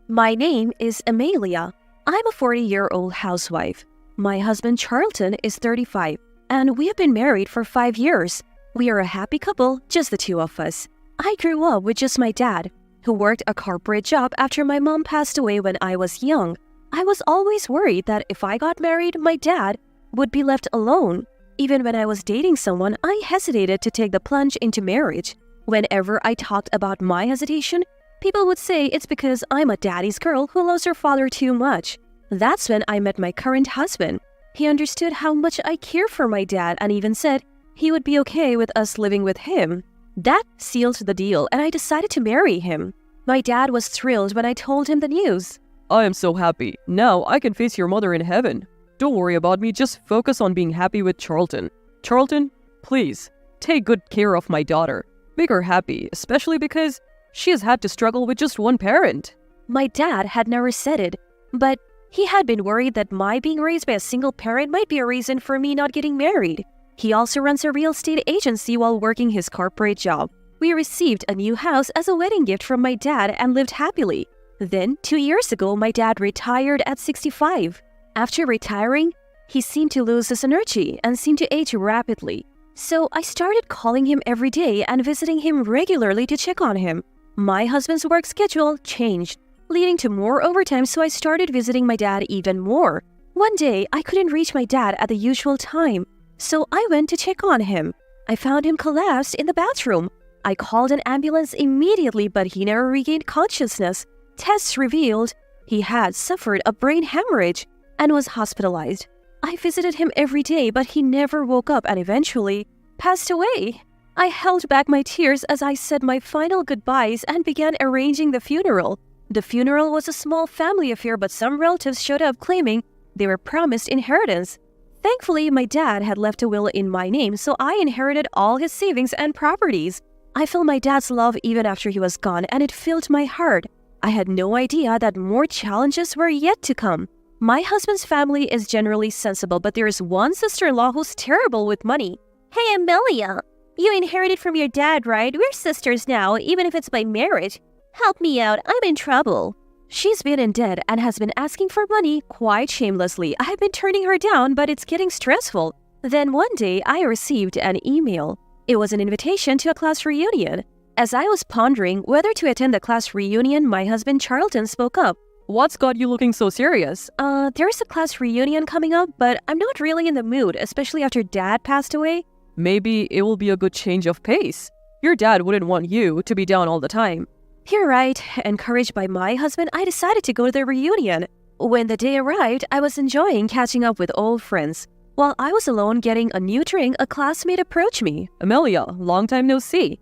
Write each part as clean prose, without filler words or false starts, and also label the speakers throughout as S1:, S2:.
S1: My name is Amelia. I'm a 40-year-old housewife. My husband Charlton is 35, and we have been married for 5 years. We are a happy couple, just the two of us. I grew up with just my dad, who worked a corporate job after my mom passed away when I was young. I was always worried that if I got married, my dad would be left alone. Even when I was dating someone, I hesitated to take the plunge into marriage. Whenever I talked about my hesitation, people would say it's because I'm a daddy's girl who loves her father too much. That's when I met my current husband. He understood how much I care for my dad and even said he would be okay with us living with him. That sealed the deal, and I decided to marry him. My dad was thrilled when I told him the news.
S2: I am so happy. Now I can face your mother in heaven. Don't worry about me, just focus on being happy with Charlton. Charlton, please, take good care of my daughter. Make her happy, especially because she has had to struggle with just one parent.
S1: My dad had never said it, but he had been worried that my being raised by a single parent might be a reason for me not getting married. He also runs a real estate agency while working his corporate job. We received a new house as a wedding gift from my dad and lived happily. Then, 2 years ago, my dad retired at 65. After retiring, he seemed to lose his energy and seemed to age rapidly. So I started calling him every day and visiting him regularly to check on him. My husband's work schedule changed, leading to more overtime, so I started visiting my dad even more. One day, I couldn't reach my dad at the usual time, so I went to check on him. I found him collapsed in the bathroom. I called an ambulance immediately, but he never regained consciousness. Tests revealed he had suffered a brain hemorrhage and was hospitalized. I visited him every day, but he never woke up and eventually passed away. I held back my tears as I said my final goodbyes and began arranging the funeral. The funeral was a small family affair, but some relatives showed up claiming they were promised inheritance. Thankfully, my dad had left a will in my name, so I inherited all his savings and properties. I felt my dad's love even after he was gone, and it filled my heart. I had no idea that more challenges were yet to come. My husband's family is generally sensible, but there is one sister-in-law who's terrible with money. Hey, Amelia, you inherited from your dad, right? We're sisters now, even if it's by marriage. Help me out, I'm in trouble. She's been in debt and has been asking for money quite shamelessly. I have been turning her down, but it's getting stressful. Then one day, I received an email. It was an invitation to a class reunion. As I was pondering whether to attend the class reunion, my husband Charlton spoke up.
S2: What's got you looking so serious?
S1: There's a class reunion coming up, but I'm not really in the mood, especially after Dad passed away.
S2: Maybe it will be a good change of pace. Your dad wouldn't want you to be down all the time.
S1: You're right. Encouraged by my husband, I decided to go to the reunion. When the day arrived, I was enjoying catching up with old friends. While I was alone getting a new drink, a classmate approached me.
S2: Amelia, long time no see.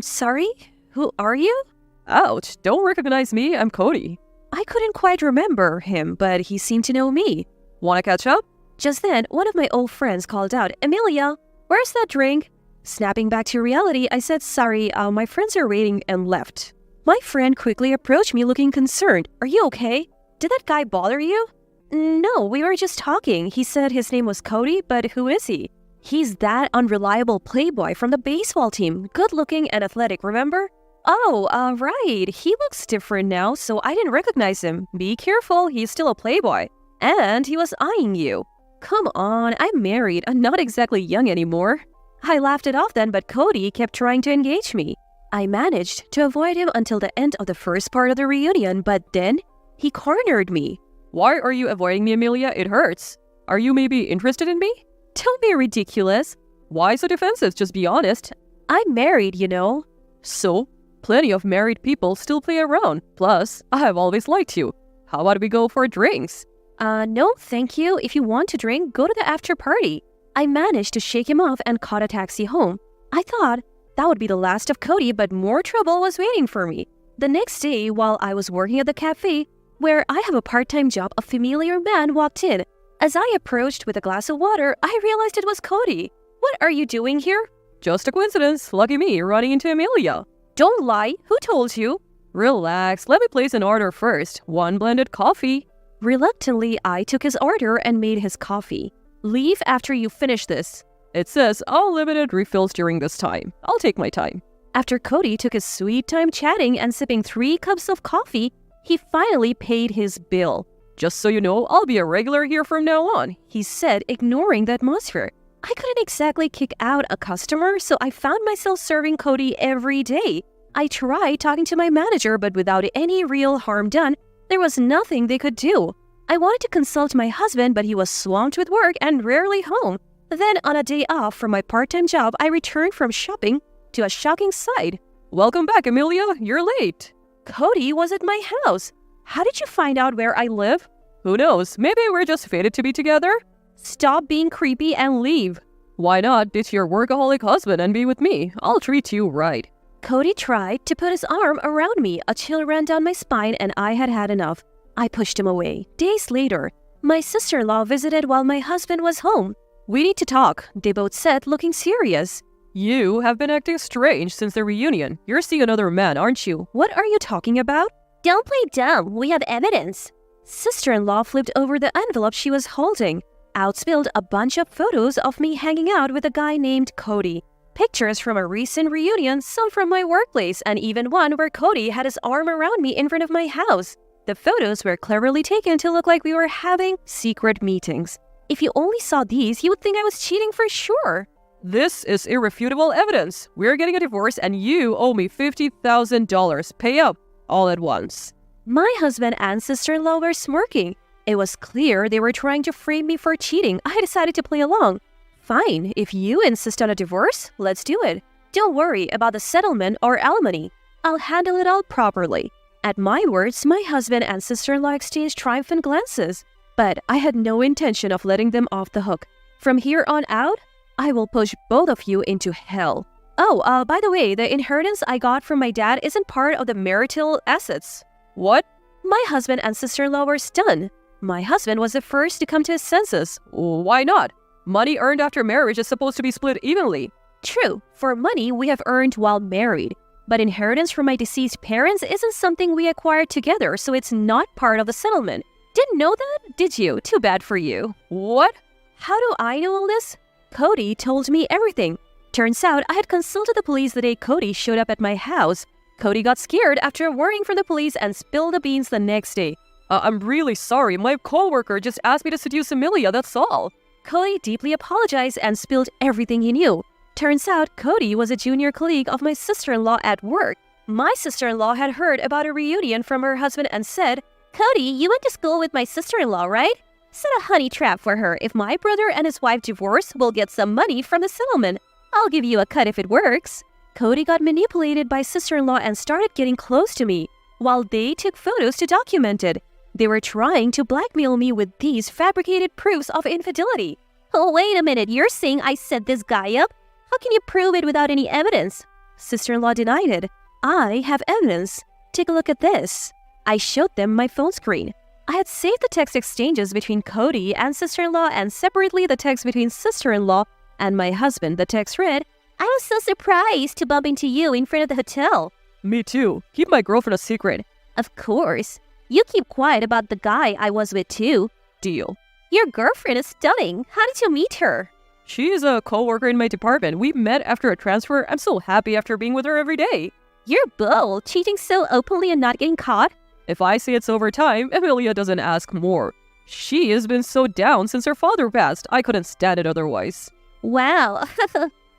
S1: Sorry? Who are you?
S2: Ouch, don't recognize me, I'm Cody.
S1: I couldn't quite remember him, but he seemed to know me.
S2: Wanna catch up?
S1: Just then, one of my old friends called out, Amelia, where's that drink? Snapping back to reality, I said, sorry, my friends are waiting, and left. My friend quickly approached me looking concerned. Are you okay? Did that guy bother you? No, we were just talking. He said his name was Cody, but who is he? He's that unreliable playboy from the baseball team. Good-looking and athletic, remember? Oh, right. He looks different now, so I didn't recognize him. Be careful, he's still a playboy. And he was eyeing you. Come on, I'm married. I'm not exactly young anymore. I laughed it off then, but Cody kept trying to engage me. I managed to avoid him until the end of the first part of the reunion, but then he cornered me.
S2: Why are you avoiding me, Amelia? It hurts. Are you maybe interested in me?
S1: Don't be ridiculous.
S2: Why so defensive? Just be honest.
S1: I'm married, you know.
S2: So, plenty of married people still play around. Plus, I have always liked you. How about we go for drinks?
S1: No, thank you. If you want to drink, go to the after party. I managed to shake him off and caught a taxi home. I thought that would be the last of Cody, but more trouble was waiting for me. The next day, while I was working at the cafe, where I have a part-time job, a familiar man walked in. As I approached with a glass of water, I realized it was Cody. What are you doing here?
S2: Just a coincidence. Lucky me, running into Amelia.
S1: Don't lie. Who told you?
S2: Relax. Let me place an order first. 1 blended coffee.
S1: Reluctantly, I took his order and made his coffee. Leave after you finish this.
S2: It says all limited refills during this time. I'll take my time.
S1: After Cody took his sweet time chatting and sipping 3 cups of coffee, He finally paid his bill.
S2: Just so you know, I'll be a regular here from now on,
S1: he said, ignoring the atmosphere. I couldn't exactly kick out a customer, so I found myself serving Cody every day. I tried talking to my manager, but without any real harm done, there was nothing they could do. I wanted to consult my husband, but he was swamped with work and rarely home. Then, on a day off from my part-time job, I returned from shopping to a shocking sight.
S2: Welcome back, Amelia. You're late.
S1: Cody was at my house. How did you find out where I live?
S2: Who knows? Maybe we're just fated to be together?
S1: Stop being creepy and leave.
S2: Why not ditch your workaholic husband and be with me? I'll treat you right.
S1: Cody tried to put his arm around me. A chill ran down my spine and I had had enough. I pushed him away. Days later, my sister-in-law visited while my husband was home. We need to talk, they both said, looking serious.
S2: You have been acting strange since the reunion. You're seeing another man, aren't you?
S1: What are you talking about?
S3: Don't play dumb. We have evidence.
S1: Sister-in-law flipped over the envelope she was holding. Out spilled a bunch of photos of me hanging out with a guy named Cody. Pictures from a recent reunion, some from my workplace, and even one where Cody had his arm around me in front of my house. The photos were cleverly taken to look like we were having secret meetings. If you only saw these, you would think I was cheating for sure.
S2: This is irrefutable evidence. We're getting a divorce and you owe me $50,000. Pay up all at once.
S1: My husband and sister-in-law were smirking. It was clear they were trying to frame me for cheating. I decided to play along. Fine, if you insist on a divorce, let's do it. Don't worry about the settlement or alimony. I'll handle it all properly. At my words, my husband and sister-in-law exchanged triumphant glances. But I had no intention of letting them off the hook. From here on out, I will push both of you into hell. Oh, by the way, the inheritance I got from my dad isn't part of the marital assets.
S2: What?
S1: My husband and sister-in-law were stunned. My husband was the first to come to his senses.
S2: Why not? Money earned after marriage is supposed to be split evenly.
S1: True, for money we have earned while married. But inheritance from my deceased parents isn't something we acquired together, so it's not part of the settlement. Didn't know that, did you? Too bad for you.
S2: What?
S1: How do I know all this? Cody told me everything. Turns out I had consulted the police the day Cody showed up at my house. Cody got scared after worrying from the police and spilled the beans the next day.
S2: I'm really sorry. My coworker just asked me to seduce Amelia, that's all.
S1: Cody deeply apologized and spilled everything he knew. Turns out Cody was a junior colleague of my sister-in-law at work. My sister-in-law had heard about a reunion from her husband and said,
S3: Cody, you went to school with my sister-in-law, right? Set a honey trap for her. If my brother and his wife divorce, we'll get some money from the settlement. I'll give you a cut if it works.
S1: Cody got manipulated by sister-in-law and started getting close to me, while they took photos to document it. They were trying to blackmail me with these fabricated proofs of infidelity.
S3: Oh, wait a minute. You're saying I set this guy up? How can you prove it without any evidence?
S1: Sister-in-law denied it. I have evidence. Take a look at this. I showed them my phone screen. I had saved the text exchanges between Cody and sister-in-law and separately the text between sister-in-law and my husband. The text read,
S3: I was so surprised to bump into you in front of the hotel.
S2: Me too. Keep my girlfriend a secret.
S3: Of course. You keep quiet about the guy I was with too.
S2: Deal.
S3: Your girlfriend is stunning. How did you meet her?
S2: She is a co-worker in my department. We met after a transfer. I'm so happy after being with her every day.
S3: You're bold, cheating so openly and not getting caught.
S2: If I say it's over time, Amelia doesn't ask more. She has been so down since her father passed. I couldn't stand it otherwise.
S3: Wow.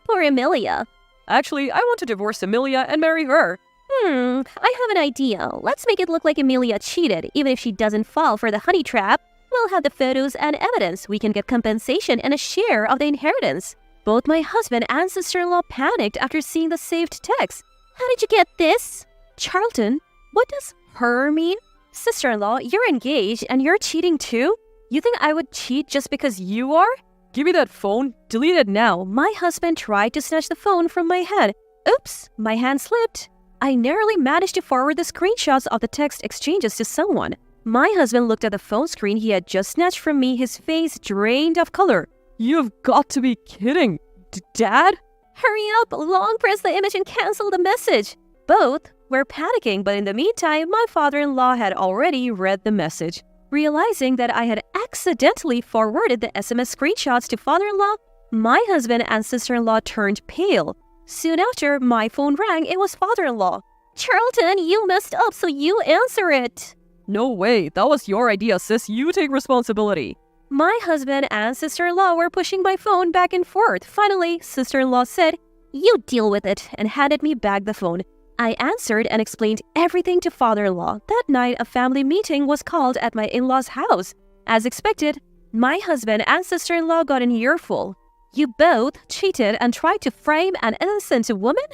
S3: Poor Amelia.
S2: Actually, I want to divorce Amelia and marry her.
S3: I have an idea. Let's make it look like Amelia cheated. Even if she doesn't fall for the honey trap, we'll have the photos and evidence. We can get compensation and a share of the inheritance.
S1: Both my husband and sister-in-law panicked after seeing the saved text.
S3: How did you get this?
S1: Charlton, what does her mean? Sister-in-law, you're engaged and you're cheating too? You think I would cheat just because you are?
S2: Give me that phone. Delete it now.
S1: My husband tried to snatch the phone from my hand. Oops, my hand slipped. I narrowly managed to forward the screenshots of the text exchanges to someone. My husband looked at the phone screen he had just snatched from me, his face drained of color.
S2: You've got to be kidding. Dad?
S1: Hurry up, long press the image and cancel the message. Both were panicking, but in the meantime, my father-in-law had already read the message. Realizing that I had accidentally forwarded the SMS screenshots to father-in-law, my husband and sister-in-law turned pale. Soon after, my phone rang. It was father-in-law.
S3: Charlton, you messed up, so you answer it.
S2: No way, that was your idea, sis. You take responsibility.
S3: My husband and sister-in-law were pushing my phone back and forth. Finally, sister-in-law said, "You deal with it," and handed me back the phone. I answered and explained everything to father-in-law. That night, a family meeting was called at my in-laws' house. As expected, my husband and sister-in-law got an earful. "You both cheated and tried to frame an innocent woman?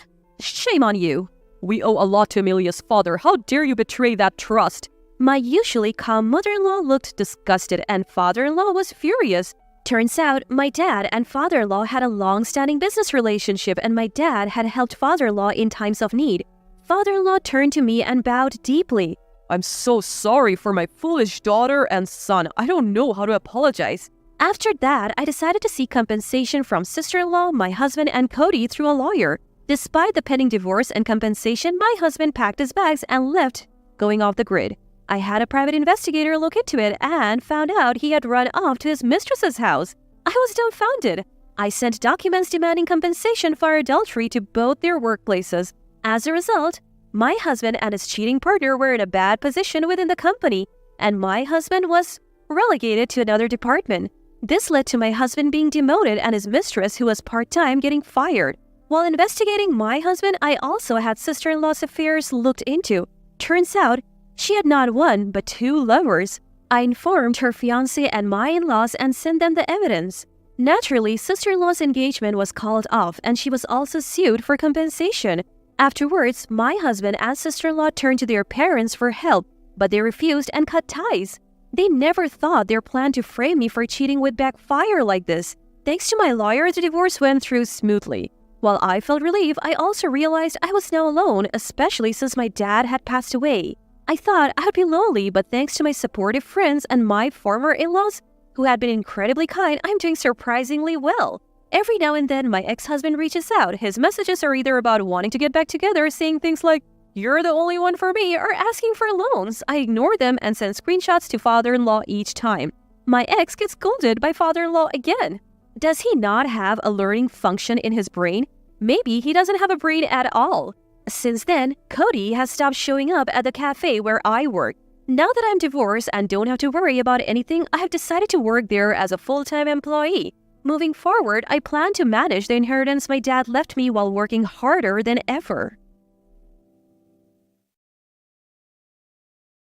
S3: Shame on you."
S2: We owe a lot to Amelia's father. How dare you betray that trust?
S3: My usually calm mother-in-law looked disgusted and father-in-law was furious. Turns out, my dad and father-in-law had a long-standing business relationship and my dad had helped father-in-law in times of need. Father-in-law turned to me and bowed deeply.
S2: I'm so sorry for my foolish daughter and son. I don't know how to apologize.
S3: After that, I decided to seek compensation from sister-in-law, my husband, and Cody through a lawyer. Despite the pending divorce and compensation, my husband packed his bags and left, going off the grid. I had a private investigator look into it and found out he had run off to his mistress's house. I was dumbfounded. I sent documents demanding compensation for adultery to both their workplaces. As a result, my husband and his cheating partner were in a bad position within the company, and my husband was relegated to another department. This led to my husband being demoted and his mistress, who was part-time, getting fired. While investigating my husband, I also had sister-in-law's affairs looked into. Turns out, she had not one, but two lovers. I informed her fiancé and my in-laws and sent them the evidence. Naturally, sister-in-law's engagement was called off and she was also sued for compensation. Afterwards, my husband and sister-in-law turned to their parents for help, but they refused and cut ties. They never thought their plan to frame me for cheating would backfire like this. Thanks to my lawyer, the divorce went through smoothly. While I felt relief, I also realized I was now alone, especially since my dad had passed away. I thought I would be lonely, but thanks to my supportive friends and my former in-laws, who had been incredibly kind, I'm doing surprisingly well. Every now and then, my ex-husband reaches out. His messages are either about wanting to get back together, saying things like, "You're the only one for me," or asking for loans. I ignore them and send screenshots to father-in-law each time. My ex gets scolded by father-in-law again. Does he not have a learning function in his brain? Maybe he doesn't have a brain at all. Since then, Cody has stopped showing up at the cafe where I work. Now that I'm divorced and don't have to worry about anything, I have decided to work there as a full-time employee. Moving forward, I plan to manage the inheritance my dad left me while working harder than ever.